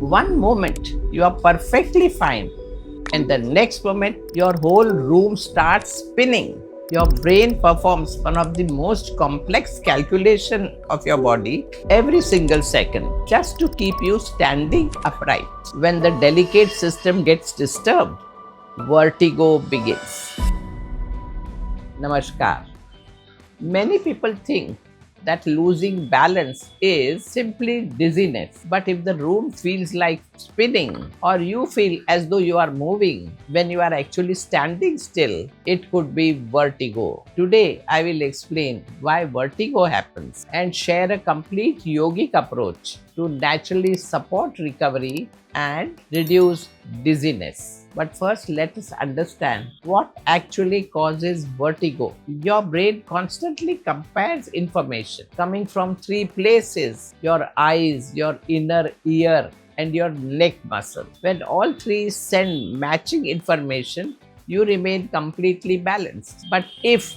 One moment you are perfectly fine, and the next moment your whole room starts spinning. Your brain performs one of the most complex calculation of your body every single second just to keep you standing upright. When the delicate system gets disturbed, vertigo begins. Namaskar. Many people think that losing balance is simply dizziness. But if the room feels like spinning or you feel as though you are moving when you are actually standing still, it could be vertigo. Today, I will explain why vertigo happens and share a complete yogic approach to naturally support recovery and reduce dizziness. But first, let us understand what actually causes vertigo. Your brain constantly compares information coming from three places: your eyes, your inner ear, and your neck muscle. When all three send matching information, you remain completely balanced. But if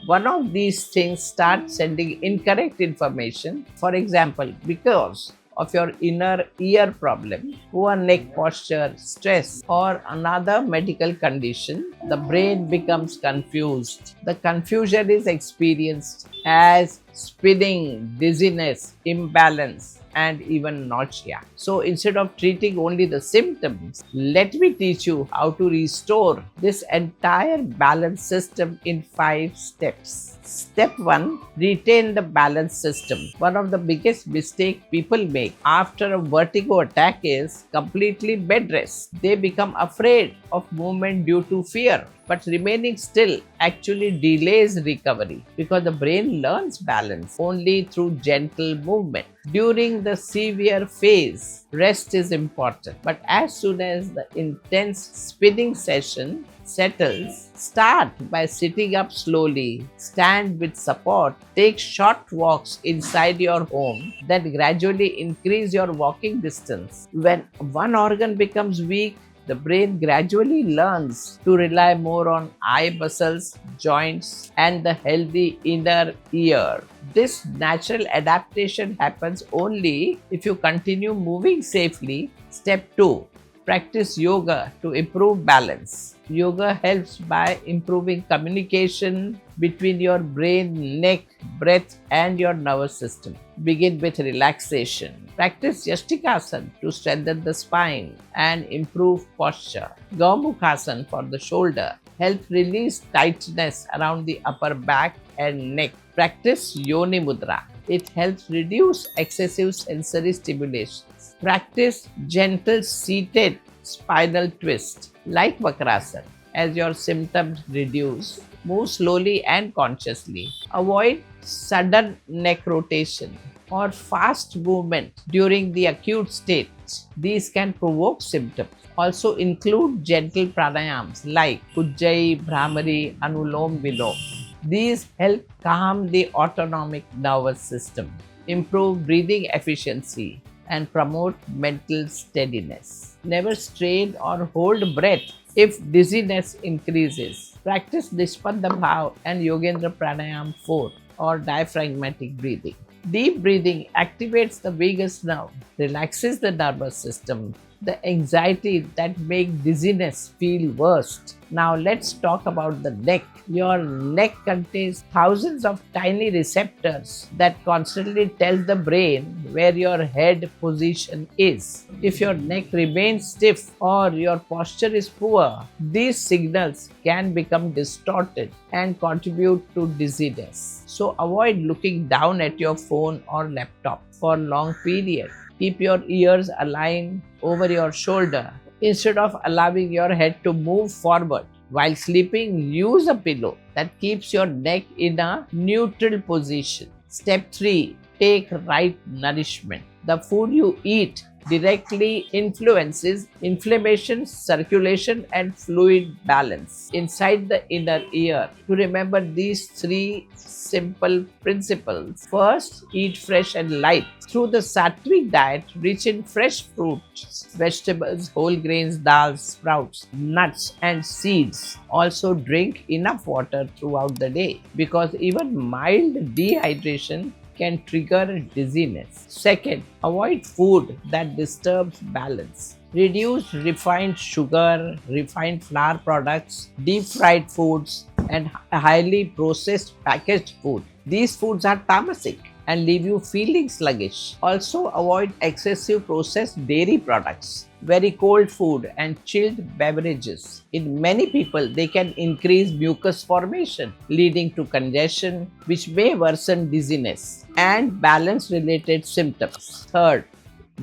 one of these things starts sending incorrect information, for example, because of your inner ear problem, poor neck posture, stress, or another medical condition, the brain becomes confused. The confusion is experienced as spinning, dizziness, imbalance, and even nausea. So instead of treating only the symptoms, let me teach you how to restore this entire balance system in 5 steps. Step 1. Retain the balance system. One of the biggest mistakes people make after a vertigo attack is completely bed rest. They become afraid of movement due to fear. But remaining still actually delays recovery because the brain learns balance only through gentle movement. During the severe phase, rest is important. But as soon as the intense spinning session settles, start by sitting up slowly, stand with support, take short walks inside your home, then gradually increase your walking distance. When one organ becomes weak, the brain gradually learns to rely more on eye muscles, joints, and the healthy inner ear. This natural adaptation happens only if you continue moving safely. Step 2. Practice yoga to improve balance. Yoga helps by improving communication between your brain, neck, breath, and your nervous system. Begin with relaxation. Practice Yastikasana to strengthen the spine and improve posture. Gomukhasana for the shoulder help release tightness around the upper back and neck. Practice Yoni Mudra. It helps reduce excessive sensory stimulations. Practice gentle seated spinal twist like Vakrasana. As your symptoms reduce, move slowly and consciously. Avoid sudden neck rotation or fast movement during the acute state. These can provoke symptoms. Also include gentle pranayams like Ujjayi, Bhramari, Anulom Vilom. These help calm the autonomic nervous system, improve breathing efficiency, and promote mental steadiness. Never strain or hold breath if dizziness increases. Practice Nishpanda Bhav and Yogendra Pranayam 4 or diaphragmatic breathing. Deep breathing activates the vagus nerve, relaxes the nervous system, the anxiety that makes dizziness feel worst. Now let's talk about the neck. Your neck contains thousands of tiny receptors that constantly tell the brain where your head position is. If your neck remains stiff or your posture is poor, these signals can become distorted and contribute to dizziness. So avoid looking down at your phone or laptop for long periods. Keep your ears aligned over your shoulder. Instead of allowing your head to move forward while sleeping, use a pillow that keeps your neck in a neutral position. Step 3. Take right nourishment. The food you eat directly influences inflammation, circulation, and fluid balance inside the inner ear. To remember these 3 simple principles: first, eat fresh and light through the sattvic diet rich in fresh fruits, vegetables, whole grains, dals, sprouts, nuts, and seeds. Also, drink enough water throughout the day because even mild dehydration can trigger dizziness. Second, avoid food that disturbs balance. Reduce refined sugar, refined flour products, deep fried foods, and highly processed packaged food. These foods are tamasic and leave you feeling sluggish. Also, avoid excessive processed dairy products, very cold food, and chilled beverages. In many people, they can increase mucus formation, leading to congestion, which may worsen dizziness and balance related symptoms. Third,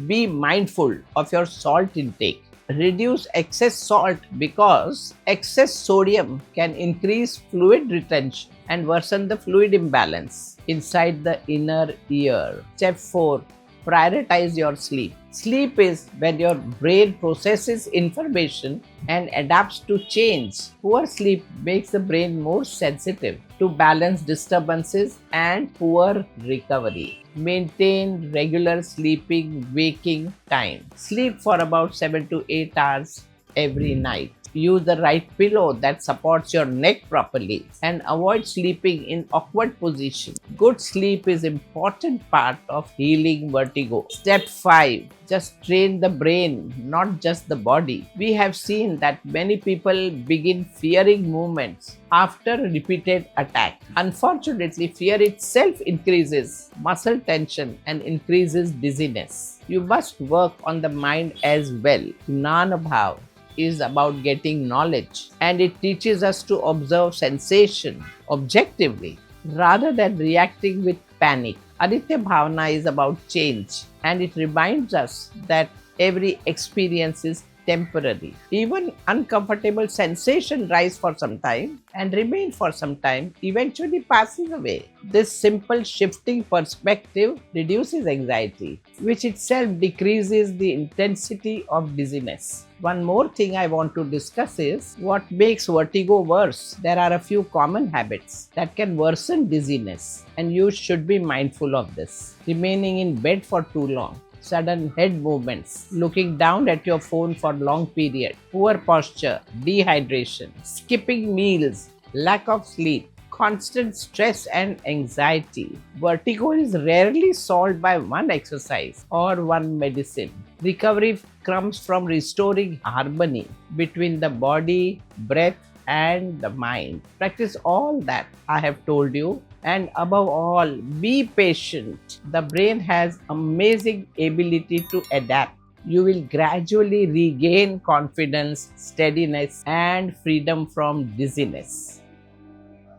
be mindful of your salt intake. Reduce excess salt because excess sodium can increase fluid retention and worsen the fluid imbalance inside the inner ear. Step 4, prioritize your sleep. Sleep is when your brain processes information and adapts to change. Poor sleep makes the brain more sensitive to balance disturbances and poor recovery. Maintain regular sleeping waking time. Sleep for about 7 to 8 hours every night. Use the right pillow that supports your neck properly and avoid sleeping in awkward positions. Good sleep is important part of healing vertigo. Step 5, just train the brain, not just the body. We have seen that many people begin fearing movements after repeated attack. Unfortunately, fear itself increases muscle tension and increases dizziness. You must work on the mind as well. Jnana Bhav is about getting knowledge, and it teaches us to observe sensation objectively rather than reacting with panic. Aditya Bhavana is about change, and it reminds us that every experience is temporary. Even uncomfortable sensation rise for some time and remain for some time, eventually passing away. This simple shifting perspective reduces anxiety, which itself decreases the intensity of dizziness. One more thing I want to discuss is what makes vertigo worse. There are a few common habits that can worsen dizziness, and you should be mindful of this. Remaining in bed for too long, sudden head movements, looking down at your phone for long period, poor posture, dehydration, skipping meals, lack of sleep, constant stress and anxiety. Vertigo is rarely solved by one exercise or one medicine. Recovery comes from restoring harmony between the body, breath, and the mind. Practice all that I have told you, and above all, be patient. The brain has amazing ability to adapt. You will gradually regain confidence, steadiness, and freedom from dizziness.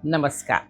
Namaskar.